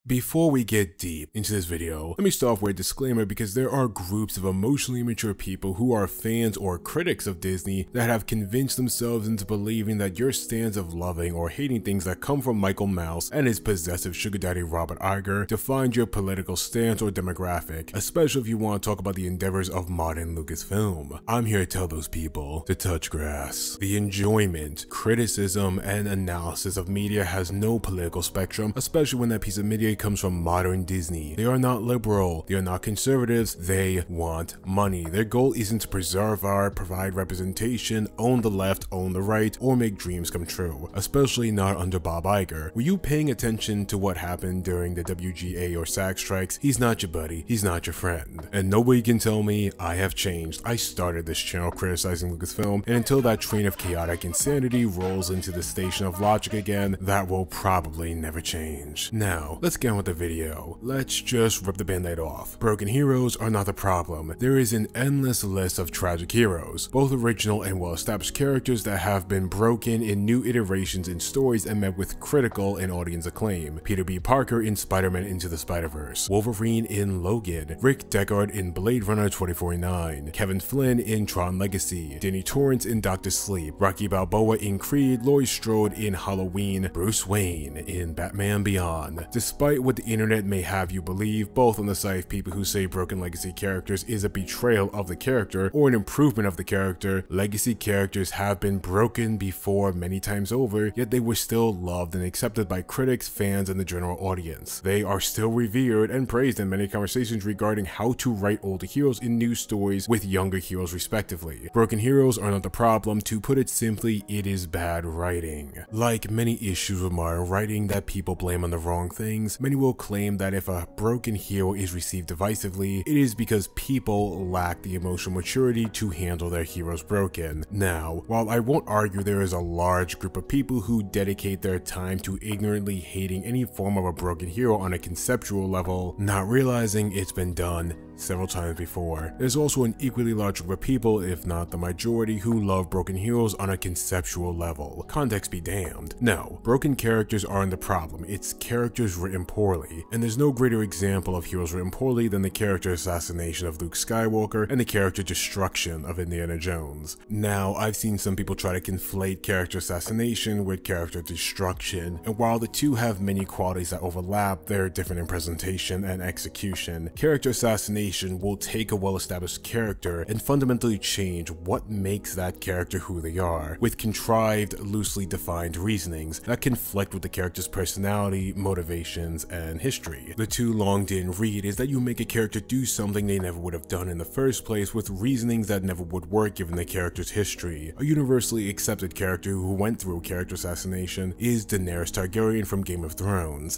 Before we get deep into this video, let me start off with a disclaimer because there are groups of emotionally immature people who are fans or critics of Disney that have convinced themselves into believing that your stance of loving or hating things that come from Michael Mouse and his possessive sugar daddy Robert Iger defines your political stance or demographic, especially if you want to talk about the endeavors of modern Lucasfilm. I'm here to tell those people to touch grass. The enjoyment, criticism, and analysis of media has no political spectrum, especially when that piece of media comes from modern Disney. They are not liberal, they are not conservatives, they want money. Their goal isn't to preserve art, provide representation, own the left, own the right, or make dreams come true, especially not under Bob Iger. Were you paying attention to what happened during the WGA or SAG strikes? He's not your buddy, he's not your friend. And nobody can tell me I have changed. I started this channel criticizing Lucasfilm, and until that train of chaotic insanity rolls into the station of logic again, that will probably never change. Now, let's get on with the video. Let's just rip the band-aid off. Broken heroes are not the problem. There is an endless list of tragic heroes, both original and well-established characters that have been broken in new iterations in stories and met with critical and audience acclaim. Peter B. Parker in Spider-Man Into the Spider-Verse, Wolverine in Logan, Rick Deckard in Blade Runner 2049, Kevin Flynn in Tron Legacy, Danny Torrance in Dr. Sleep, Rocky Balboa in Creed, Laurie Strode in Halloween, Bruce Wayne in Batman Beyond. Despite what the internet may have you believe, both on the side of people who say broken legacy characters is a betrayal of the character or an improvement of the character, legacy characters have been broken before many times over, yet they were still loved and accepted by critics, fans, and the general audience. They are still revered and praised in many conversations regarding how to write older heroes in new stories with younger heroes respectively. Broken heroes are not the problem. To put it simply, it is bad writing. Like many issues with modern writing that people blame on the wrong things, many will claim that if a broken hero is received divisively, it is because people lack the emotional maturity to handle their heroes broken. Now, while I won't argue there is a large group of people who dedicate their time to ignorantly hating any form of a broken hero on a conceptual level, not realizing it's been done several times before, there's also an equally large group of people, if not the majority, who love broken heroes on a conceptual level. Context be damned. No, broken characters aren't the problem, it's characters written poorly, and there's no greater example of heroes written poorly than the character assassination of Luke Skywalker and the character destruction of Indiana Jones. Now, I've seen some people try to conflate character assassination with character destruction, and while the two have many qualities that overlap, they're different in presentation and execution. Character assassination will take a well-established character and fundamentally change what makes that character who they are, with contrived, loosely defined reasonings that conflict with the character's personality, motivations, and history. The too long didn't read is that you make a character do something they never would have done in the first place with reasonings that never would work given the character's history. A universally accepted character who went through character assassination is Daenerys Targaryen from Game of Thrones.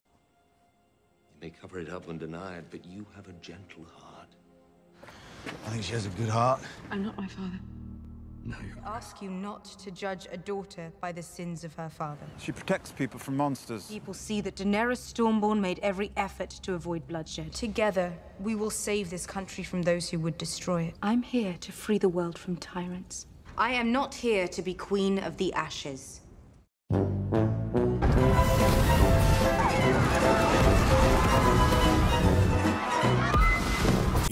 You may cover it up and deny it, but you have a gentle heart. I think she has a good heart. I'm not my father. No, you're I ask you not to judge a daughter by the sins of her father. She protects people from monsters. People see that Daenerys Stormborn made every effort to avoid bloodshed. Together, we will save this country from those who would destroy it. I'm here to free the world from tyrants. I am not here to be Queen of the Ashes.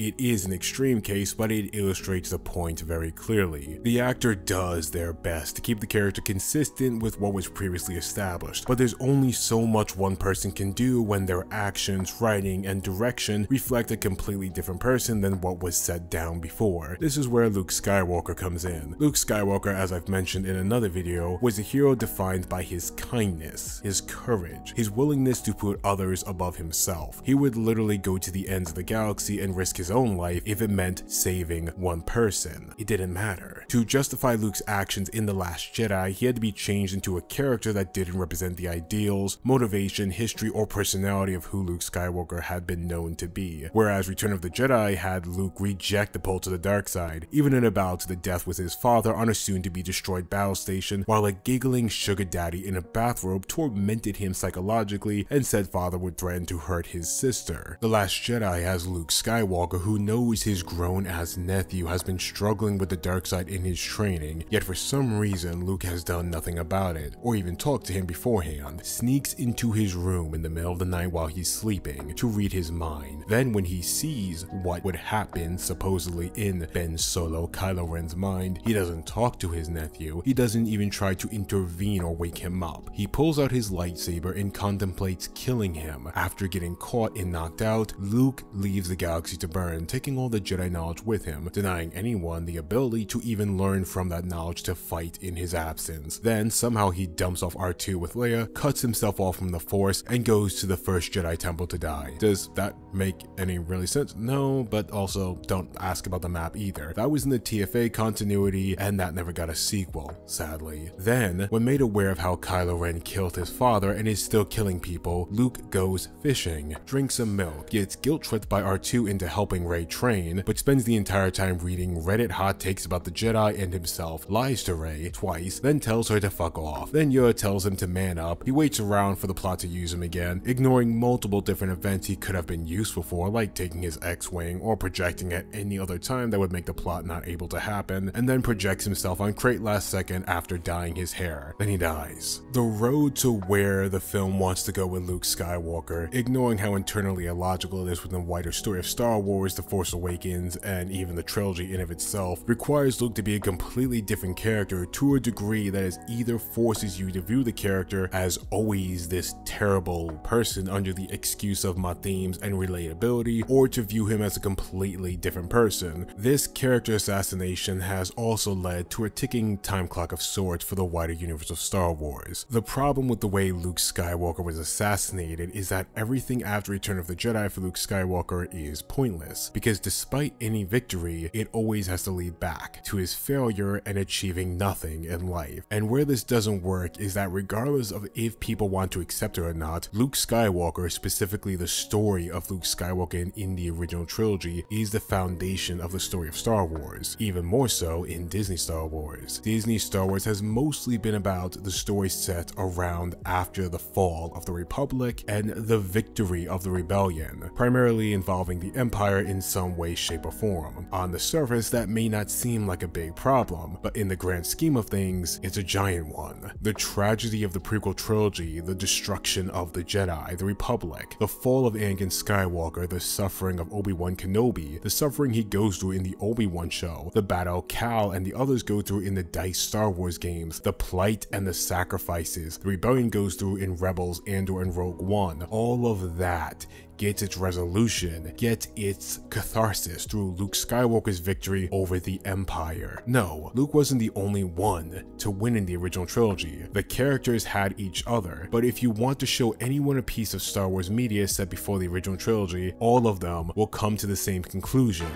It is an extreme case, but it illustrates the point very clearly. The actor does their best to keep the character consistent with what was previously established, but there's only so much one person can do when their actions, writing, and direction reflect a completely different person than what was set down before. This is where Luke Skywalker comes in. Luke Skywalker, as I've mentioned in another video, was a hero defined by his kindness, his courage, his willingness to put others above himself. He would literally go to the ends of the galaxy and risk his own life if it meant saving one person. It didn't matter. To justify Luke's actions in The Last Jedi, he had to be changed into a character that didn't represent the ideals, motivation, history, or personality of who Luke Skywalker had been known to be. Whereas Return of the Jedi had Luke reject the pull to the dark side, even in a battle to the death with his father on a soon-to-be-destroyed battle station, while a giggling sugar daddy in a bathrobe tormented him psychologically and said father would threaten to hurt his sister. The Last Jedi has Luke Skywalker, who who knows his grown-ass nephew has been struggling with the dark side in his training, yet for some reason Luke has done nothing about it, or even talked to him beforehand, sneaks into his room in the middle of the night while he's sleeping to read his mind. Then when he sees what would happen supposedly in Ben Solo Kylo Ren's mind, he doesn't talk to his nephew, he doesn't even try to intervene or wake him up. He pulls out his lightsaber and contemplates killing him. After getting caught and knocked out, Luke leaves the galaxy to burn, taking all the Jedi knowledge with him, denying anyone the ability to even learn from that knowledge to fight in his absence. Then somehow he dumps off R2 with Leia, cuts himself off from the Force, and goes to the first Jedi temple to die. Does that make any really sense? No, but also don't ask about the map either. That was in the TFA continuity, and that never got a sequel, sadly. Then, when made aware of how Kylo Ren killed his father and is still killing people, Luke goes fishing, drinks some milk, gets guilt-tripped by R2 into helping Rey train, but spends the entire time reading Reddit hot takes about the Jedi and himself, lies to Rey twice, then tells her to fuck off. Then Yoda tells him to man up. He waits around for the plot to use him again, ignoring multiple different events he could have been useful for, like taking his X-Wing or projecting at any other time that would make the plot not able to happen, and then projects himself on Crate last second after dyeing his hair. Then he dies. The road to where the film wants to go with Luke Skywalker, ignoring how internally illogical it is within the wider story of Star Wars, The Force Awakens, and even the trilogy in of itself, requires Luke to be a completely different character to a degree that is either forces you to view the character as always this terrible person under the excuse of my themes and relatability, or to view him as a completely different person. This character assassination has also led to a ticking time clock of sorts for the wider universe of Star Wars. The problem with the way Luke Skywalker was assassinated is that everything after Return of the Jedi for Luke Skywalker is pointless, because despite any victory, it always has to lead back to his failure and achieving nothing in life. And where this doesn't work is that regardless of if people want to accept it or not, Luke Skywalker, specifically the story of Luke Skywalker in the original trilogy, is the foundation of the story of Star Wars, even more so in Disney Star Wars. Disney Star Wars has mostly been about the story set around after the fall of the Republic and the victory of the Rebellion, primarily involving the Empire in some way, shape, or form. On the surface, that may not seem like a big problem, but in the grand scheme of things, it's a giant one. The tragedy of the prequel trilogy, the destruction of the Jedi, the Republic, the fall of Anakin Skywalker, the suffering of Obi-Wan Kenobi, the suffering he goes through in the Obi-Wan show, the battle Cal and the others go through in the DICE Star Wars games, the plight and the sacrifices the Rebellion goes through in Rebels and or in Rogue One, all of that gets its resolution, gets its catharsis through Luke Skywalker's victory over the Empire. No, Luke wasn't the only one to win in the original trilogy. The characters had each other, but if you want to show anyone a piece of Star Wars media set before the original trilogy, all of them will come to the same conclusion.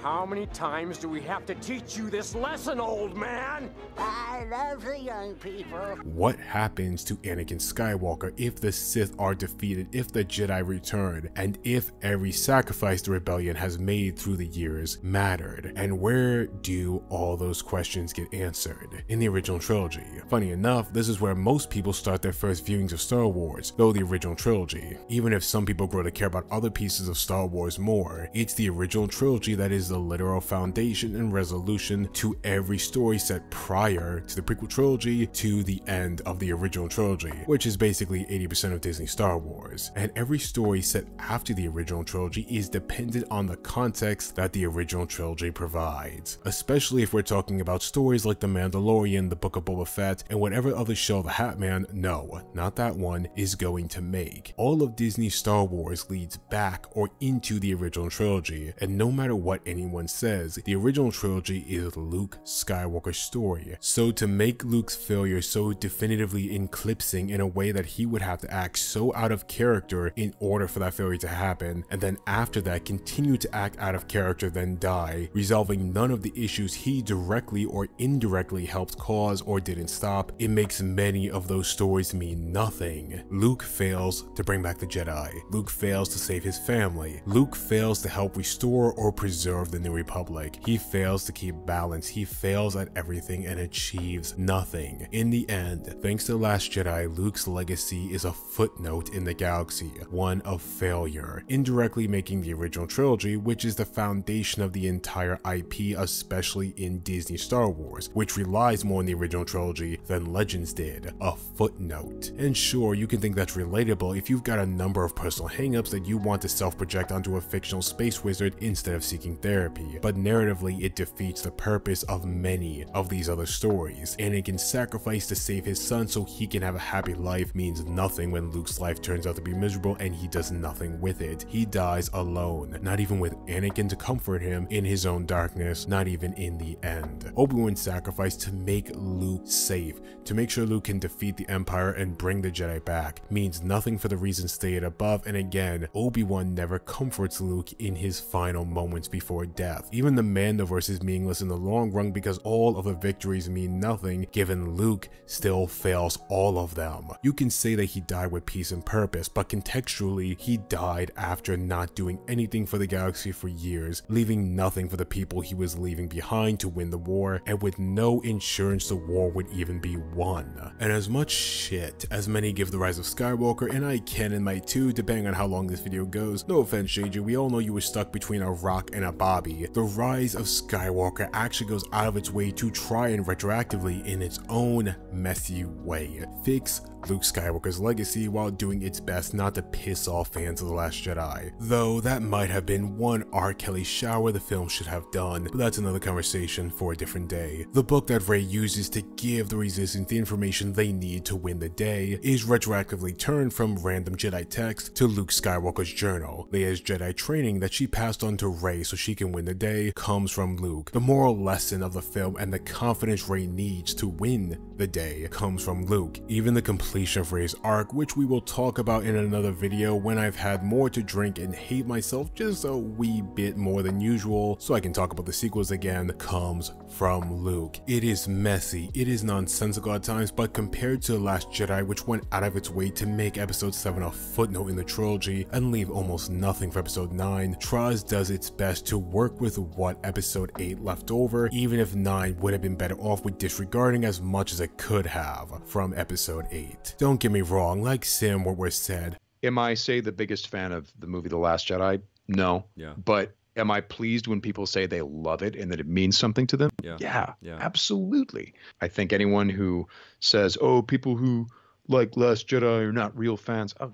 How many times do we have to teach you this lesson, old man? I love the young people. What happens to Anakin Skywalker if the Sith are defeated, if the Jedi return, and if every sacrifice the Rebellion has made through the years mattered? And where do all those questions get answered? In the original trilogy. Funny enough, this is where most people start their first viewings of Star Wars, though the original trilogy. Even if some people grow to care about other pieces of Star Wars more, it's the original trilogy that is the literal foundation and resolution to every story set prior to the prequel trilogy to the end of the original trilogy, which is basically 80% of Disney Star Wars. And every story set after the original trilogy is dependent on the context that the original trilogy provides, especially if we're talking about stories like The Mandalorian, The Book of Boba Fett, and whatever other show the Hat Man, no, not that one, is going to make. All of Disney Star Wars leads back or into the original trilogy, and no matter what anyone says, the original trilogy is Luke Skywalker's story. So to make Luke's failure so definitively eclipsing in a way that he would have to act so out of character in order for that failure to happen, and then after that continue to act out of character then die, resolving none of the issues he directly or indirectly helped cause or didn't stop, it makes many of those stories mean nothing. Luke fails to bring back the Jedi. Luke fails to save his family. Luke fails to help restore or preserve the New Republic. He fails to keep balance, he fails at everything and achieves nothing. In the end, thanks to The Last Jedi, Luke's legacy is a footnote in the galaxy, one of failure, indirectly making the original trilogy, which is the foundation of the entire IP, especially in Disney Star Wars, which relies more on the original trilogy than Legends did, a footnote. And sure, you can think that's relatable if you've got a number of personal hangups that you want to self-project onto a fictional space wizard instead of seeking therapy, but narratively it defeats the purpose of many of these other stories. Anakin's sacrifice to save his son so he can have a happy life means nothing when Luke's life turns out to be miserable and he does nothing with it. He dies alone, not even with Anakin to comfort him in his own darkness, not even in the end. Obi-Wan's sacrifice to make Luke safe, to make sure Luke can defeat the Empire and bring the Jedi back, means nothing for the reasons stated above, and again, Obi-Wan never comforts Luke in his final moments before death. Even the Mandoverse is meaningless in the long run because all of the victories mean nothing, given Luke still fails all of them. You can say that he died with peace and purpose, but contextually, he died after not doing anything for the galaxy for years, leaving nothing for the people he was leaving behind to win the war, and with no insurance the war would even be won. And as much shit as many give The Rise of Skywalker, and I can and might too, depending on how long this video goes, no offense JJ, we all know you were stuck between a rock and a bobby. The Rise of Skywalker actually goes out of its way to try and retroactively, in its own messy way, fix Luke Skywalker's legacy while doing its best not to piss off fans of The Last Jedi. Though that might have been one R. Kelly shower the film should have done, but that's another conversation for a different day. The book that Rey uses to give the Resistance the information they need to win the day is retroactively turned from random Jedi text to Luke Skywalker's journal. Leia's Jedi training that she passed on to Rey so she can win the day comes from Luke. The moral lesson of the film and the confidence Rey needs to win the day comes from Luke. Even the completion of Rey's arc, which we will talk about in another video when I've had more to drink and hate myself just a wee bit more than usual so I can talk about the sequels again, comes from Luke. It is messy, it is nonsensical at times, but compared to The Last Jedi, which went out of its way to make episode 7 a footnote in the trilogy and leave almost nothing for episode 9, Traz does its best to work with what episode 8 left over, even if 9 would have been better off with disregarding as much as it could have from episode 8. Don't get me wrong, like Sam Witwer said, am I, say, the biggest fan of the movie The Last Jedi? No. Yeah. But am I pleased when people say they love it and that it means something to them? Yeah. Absolutely. I think anyone who says, oh, people who like Last Jedi are not real fans, oh,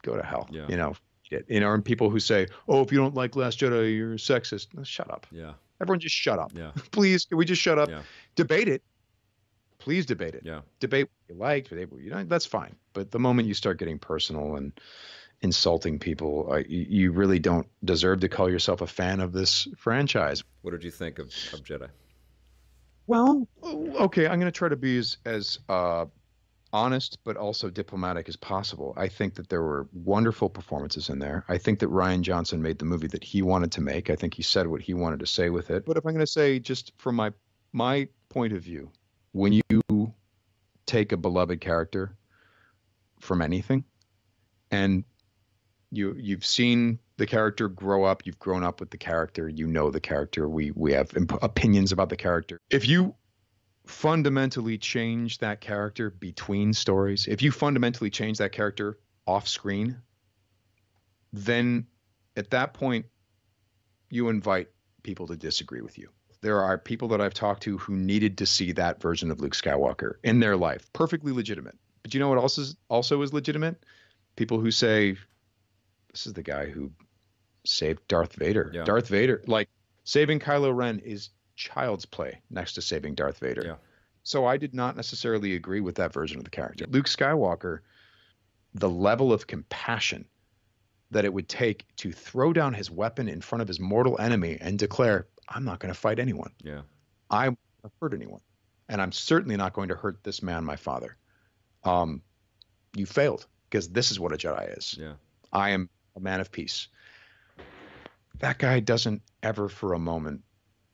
go to hell. Yeah. And people who say, oh, if you don't like Last Jedi, you're sexist. Shut up. Yeah. Everyone just shut up. Yeah. Please, can we just shut up? Yeah. Debate it. Please debate it. Yeah. Debate what you liked, debate what you don't. That's fine. But the moment you start getting personal and insulting people, you really don't deserve to call yourself a fan of this franchise. What did you think of Jedi? Well, okay, I'm going to try to be as honest but also diplomatic as possible. I think that there were wonderful performances in there. I think that Rian Johnson made the movie that he wanted to make. I think he said what he wanted to say with it. But if I'm going to say just from my point of view, when you take a beloved character from anything and you've seen the character grow up, you've grown up with the character, you know the character, we have opinions about the character. If you fundamentally change that character between stories, if you fundamentally change that character off screen, then at that point you invite people to disagree with you. There are people that I've talked to who needed to see that version of Luke Skywalker in their life. Perfectly legitimate. But you know what also is legitimate? People who say, this is the guy who saved Darth Vader. Yeah. Darth Vader, like saving Kylo Ren is child's play next to saving Darth Vader. Yeah. So I did not necessarily agree with that version of the character. Luke Skywalker, the level of compassion that it would take to throw down his weapon in front of his mortal enemy and declare, I'm not going to fight anyone. Yeah. I won't hurt anyone. And I'm certainly not going to hurt this man, my father. You failed, because this is what a Jedi is. Yeah. I am a man of peace. That guy doesn't ever for a moment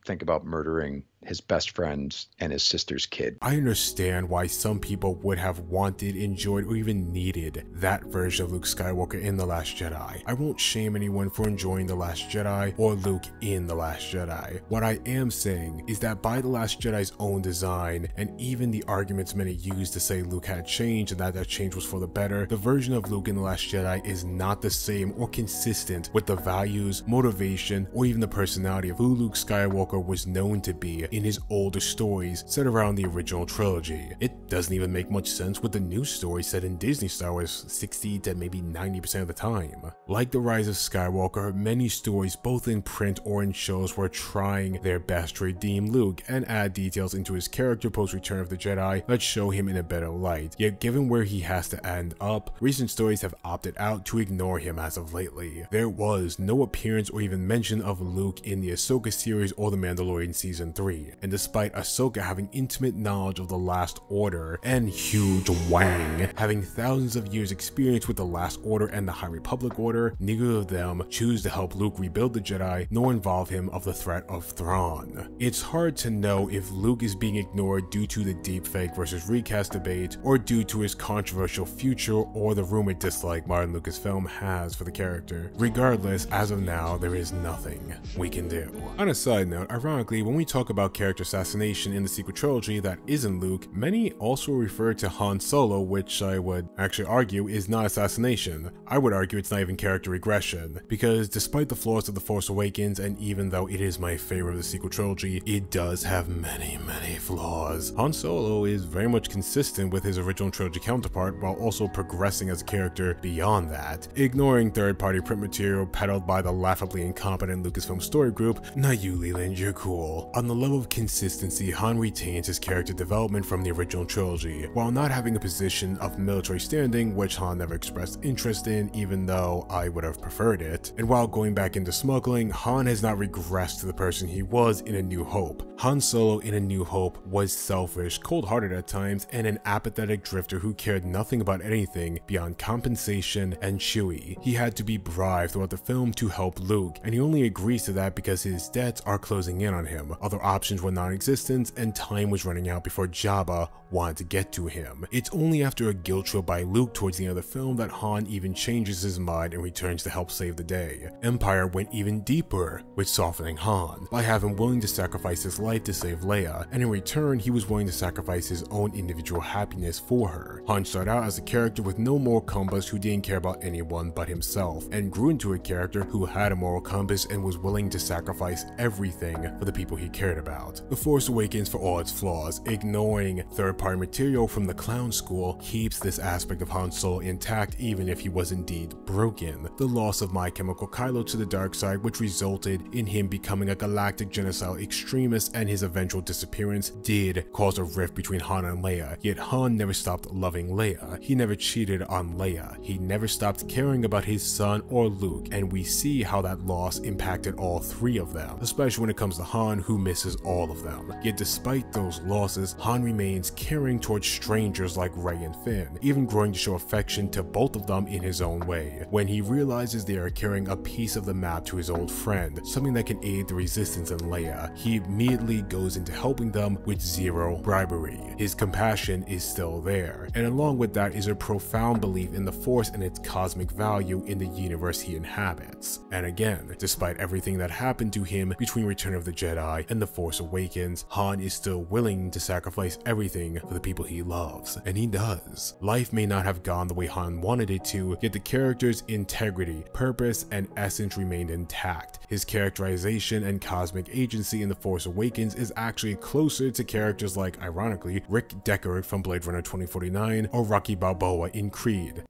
think about murdering his best friend and his sister's kid. I understand why some people would have wanted, enjoyed, or even needed that version of Luke Skywalker in The Last Jedi. I won't shame anyone for enjoying The Last Jedi or Luke in The Last Jedi. What I am saying is that by The Last Jedi's own design, and even the arguments many use to say Luke had changed and that change was for the better, the version of Luke in The Last Jedi is not the same or consistent with the values, motivation, or even the personality of who Luke Skywalker was known to be in his older stories set around the original trilogy. It doesn't even make much sense with the new story set in Disney Star Wars 60 to maybe 90% of the time. Like The Rise of Skywalker, many stories both in print or in shows were trying their best to redeem Luke and add details into his character post Return of the Jedi that show him in a better light. Yet given where he has to end up, recent stories have opted out to ignore him as of lately. There was no appearance or even mention of Luke in the Ahsoka series or The Mandalorian Season 3, and despite Ahsoka having intimate knowledge of the Last Order and huge Wang having thousands of years experience with the Last Order and the High Republic Order, neither of them choose to help Luke rebuild the Jedi nor involve him of the threat of Thrawn. It's hard to know if Luke is being ignored due to the deepfake versus recast debate, or due to his controversial future or the rumored dislike Martin Lucasfilm has for the character. Regardless, as of now, there is nothing we can do. On a side note, ironically, when we talk about character assassination in the sequel trilogy that isn't Luke, many also refer to Han Solo, which I would actually argue is not assassination. I would argue it's not even character regression, because despite the flaws of The Force Awakens, and even though it is my favorite of the sequel trilogy, it does have many flaws. Han Solo is very much consistent with his original trilogy counterpart while also progressing as a character beyond that. Ignoring third-party print material peddled by the laughably incompetent Lucasfilm story group, not you Leland, you're cool. On the level of consistency, Han retains his character development from the original trilogy, while not having a position of military standing, which Han never expressed interest in, even though I would have preferred it. And while going back into smuggling, Han has not regressed to the person he was in A New Hope. Han Solo in A New Hope was selfish, cold-hearted at times, and an apathetic drifter who cared nothing about anything beyond compensation and Chewie. He had to be bribed throughout the film to help Luke, and he only agrees to that because his debts are closing in on him. Other options were non-existent, and time was running out before Jabba wanted to get to him. It's only after a guilt trip by Luke towards the end of the film that Han even changes his mind and returns to help save the day. Empire went even deeper with softening Han, by having willing to sacrifice his life to save Leia, and in return he was willing to sacrifice his own individual happiness for her. Han started out as a character with no moral compass who didn't care about anyone but himself, and grew into a character who had a moral compass and was willing to sacrifice everything for the people he cared about. The Force Awakens, for all its flaws, ignoring third-party material from the clown school, keeps this aspect of Han Solo intact even if he was indeed broken. The loss of My Chemical Kylo to the dark side, which resulted in him becoming a galactic genocidal extremist, and his eventual disappearance did cause a rift between Han and Leia, yet Han never stopped loving Leia. He never cheated on Leia. He never stopped caring about his son or Luke, and we see how that loss impacted all three of them, especially when it comes to Han, who misses all of them. Yet despite those losses, Han remains caring towards strangers like Rey and Finn, even growing to show affection to both of them in his own way. When he realizes they are carrying a piece of the map to his old friend, something that can aid the resistance in Leia, he immediately goes into helping them with zero bribery. His compassion is still there, and along with that is a profound belief in the Force and its cosmic value in the universe he inhabits. And again, despite everything that happened to him between Return of the Jedi and The Force Awakens, Han is still willing to sacrifice everything for the people he loves, and he does. Life may not have gone the way Han wanted it to, yet the character's integrity, purpose, and essence remained intact. His characterization and cosmic agency in The Force Awakens is actually closer to characters like, ironically, Rick Deckard from Blade Runner 2049 or Rocky Balboa in Creed.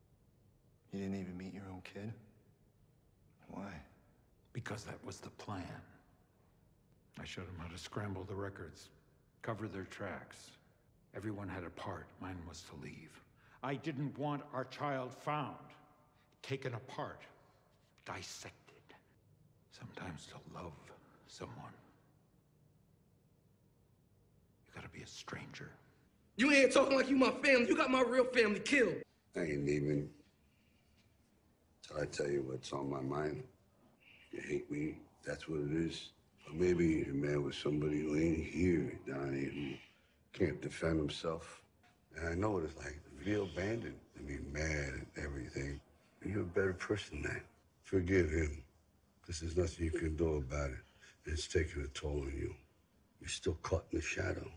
You didn't even meet your own kid? Why? Because that was the plan. I showed them how to scramble the records, cover their tracks. Everyone had a part. Mine was to leave. I didn't want our child found, taken apart, dissected. Sometimes to love someone, you gotta be a stranger. You ain't talking like you my family. You got my real family killed. I ain't leaving till I tell you what's on my mind. You hate me, that's what it is. Or maybe a man with somebody who ain't here, Donnie, who can't defend himself. And I know what it's like to feel abandoned and be mad at everything. You're a better person than that. Forgive him, because there's nothing you can do about it. It's taking a toll on you. You're still caught in the shadow.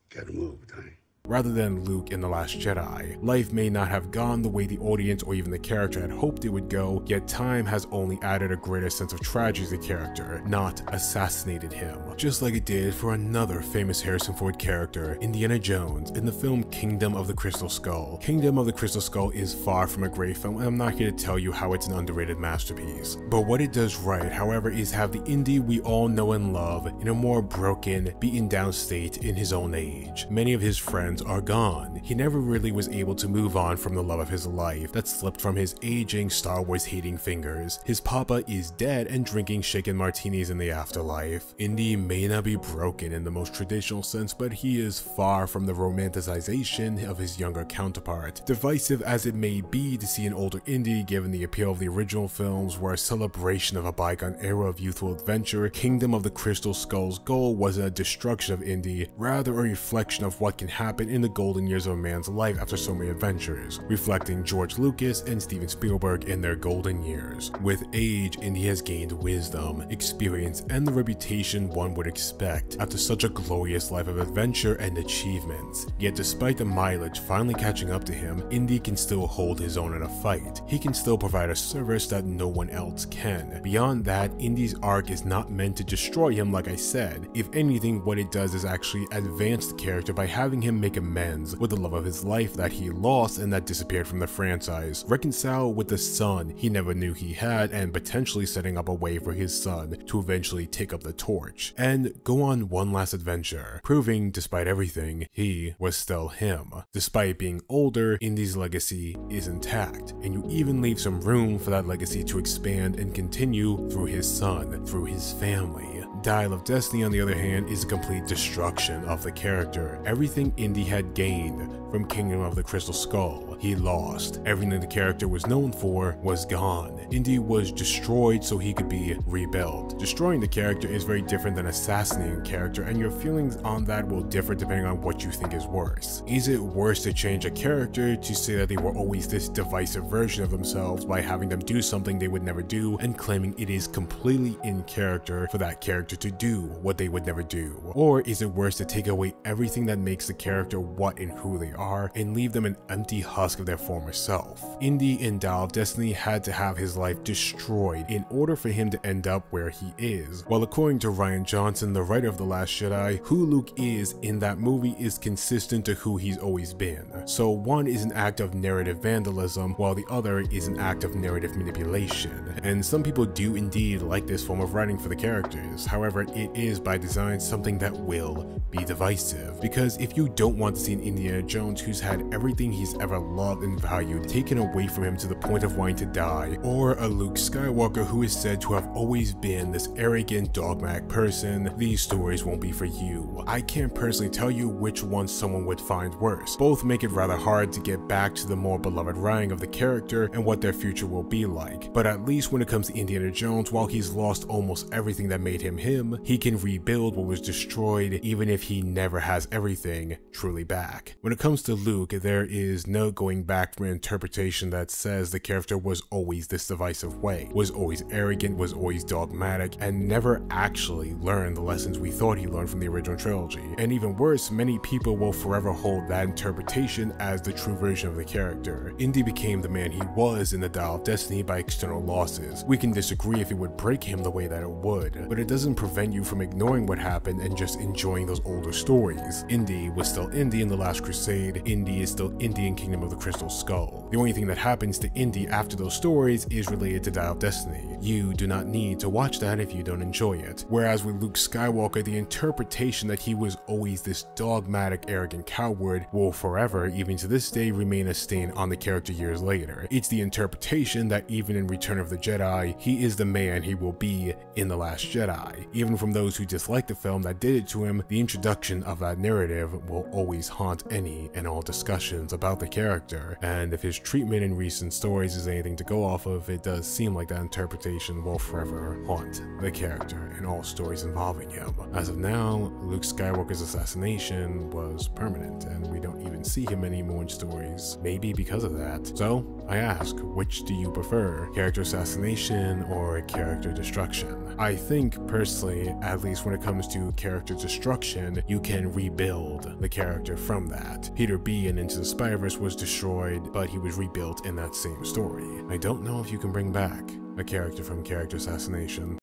Gotta move, Donnie. Rather than Luke in The Last Jedi, life may not have gone the way the audience or even the character had hoped it would go, yet time has only added a greater sense of tragedy to the character, not assassinated him. Just like it did for another famous Harrison Ford character, Indiana Jones, in the film Kingdom of the Crystal Skull. Kingdom of the Crystal Skull is far from a great film, and I'm not here to tell you how it's an underrated masterpiece. But what it does right, however, is have the Indy we all know and love in a more broken, beaten down state in his own age. Many of his friends are gone. He never really was able to move on from the love of his life that slipped from his aging, Star Wars hating fingers. His papa is dead and drinking shaken martinis in the afterlife. Indy may not be broken in the most traditional sense, but he is far from the romanticization of his younger counterpart. Divisive as it may be to see an older Indy, given the appeal of the original films were a celebration of a bygone era of youthful adventure, Kingdom of the Crystal Skull's goal wasn't a destruction of Indy, rather a reflection of what can happen in the golden years of a man's life after so many adventures, reflecting George Lucas and Steven Spielberg in their golden years. With age, Indy has gained wisdom, experience, and the reputation one would expect after such a glorious life of adventure and achievements. Yet despite the mileage finally catching up to him, Indy can still hold his own in a fight. He can still provide a service that no one else can. Beyond that, Indy's arc is not meant to destroy him, like I said. If anything, what it does is actually advance the character by having him make amends with the love of his life that he lost and that disappeared from the franchise, reconcile with the son he never knew he had, and potentially setting up a way for his son to eventually take up the torch, and go on one last adventure, proving, despite everything, he was still him. Despite being older, Indy's legacy is intact, and you even leave some room for that legacy to expand and continue through his son, through his family. Dial of Destiny, on the other hand, is a complete destruction of the character. Everything Indy had gained from Kingdom of the Crystal Skull, he lost. Everything the character was known for was gone. Indy was destroyed so he could be rebuilt. Destroying the character is very different than assassinating a character, and your feelings on that will differ depending on what you think is worse. Is it worse to change a character to say that they were always this divisive version of themselves by having them do something they would never do and claiming it is completely in character for that character to do what they would never do? Or is it worse to take away everything that makes the character what and who they are and leave them an empty husk of their former self? Indy in Dial of Destiny had to have his life destroyed in order for him to end up where he is. While according to Rian Johnson, the writer of The Last Jedi, who Luke is in that movie is consistent to who he's always been. So one is an act of narrative vandalism, while the other is an act of narrative manipulation. And some people do indeed like this form of writing for the characters. However, it is by design something that will be divisive. Because if you don't want to see an Indiana Jones who's had everything he's ever loved and valued taken away from him to the point of wanting to die, or a Luke Skywalker who is said to have always been this arrogant, dogmatic person, these stories won't be for you. I can't personally tell you which one someone would find worse. Both make it rather hard to get back to the more beloved writing of the character and what their future will be like. But at least when it comes to Indiana Jones, while he's lost almost everything that made him him, he can rebuild what was destroyed even if he never has everything truly back. When it comes to Luke, there is no going back from an interpretation that says the character was always this divisive way, was always arrogant, was always dogmatic, and never actually learned the lessons we thought he learned from the original trilogy. And even worse, many people will forever hold that interpretation as the true version of the character. Indy became the man he was in the Dial of Destiny by external losses. We can disagree if it would break him the way that it would, but it doesn't prevent you from ignoring what happened and just enjoying those older stories. Indy was still Indy in The Last Crusade. Indy is still Indy in Kingdom of the Crystal Skull. The only thing that happens to Indy after those stories is related to Dial of Destiny. You do not need to watch that if you don't enjoy it. Whereas with Luke Skywalker, the interpretation that he was always this dogmatic, arrogant coward will forever, even to this day, remain a stain on the character years later. It's the interpretation that even in Return of the Jedi, he is the man he will be in The Last Jedi. Even from those who dislike the film that did it to him, the introduction of that narrative will always haunt any and all discussions about the character. character, and if his treatment in recent stories is anything to go off of, it does seem like that interpretation will forever haunt the character in all stories involving him. As of now, Luke Skywalker's assassination was permanent, and we don't even see him anymore in stories, maybe because of that. So, I ask, which do you prefer, character assassination or character destruction? I think, personally, at least when it comes to character destruction, you can rebuild the character from that. Peter B in Into the Spider-Verse was destroyed, but he was rebuilt in that same story. I don't know if you can bring back a character from character assassination.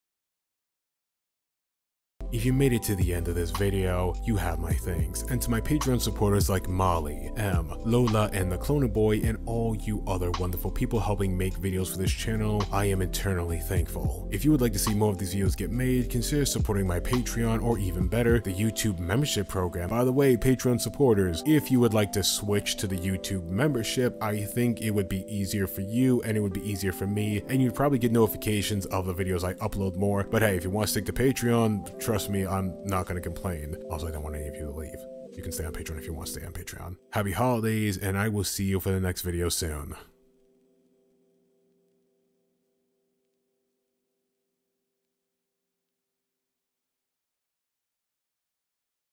If you made it to the end of this video, you have my thanks, and to my Patreon supporters like Molly, M, Lola, and the Cloner Boy, and all you other wonderful people helping make videos for this channel, I am eternally thankful. If you would like to see more of these videos get made, consider supporting my Patreon, or even better, the YouTube membership program. By the way, Patreon supporters, if you would like to switch to the YouTube membership, I think it would be easier for you, and it would be easier for me, and you'd probably get notifications of the videos I upload more. But hey, if you want to stick to Patreon, trust me, I'm not going to complain. Also, I don't want any of you to leave. You can stay on Patreon if you want to stay on Patreon. Happy holidays, and I will see you for the next video soon.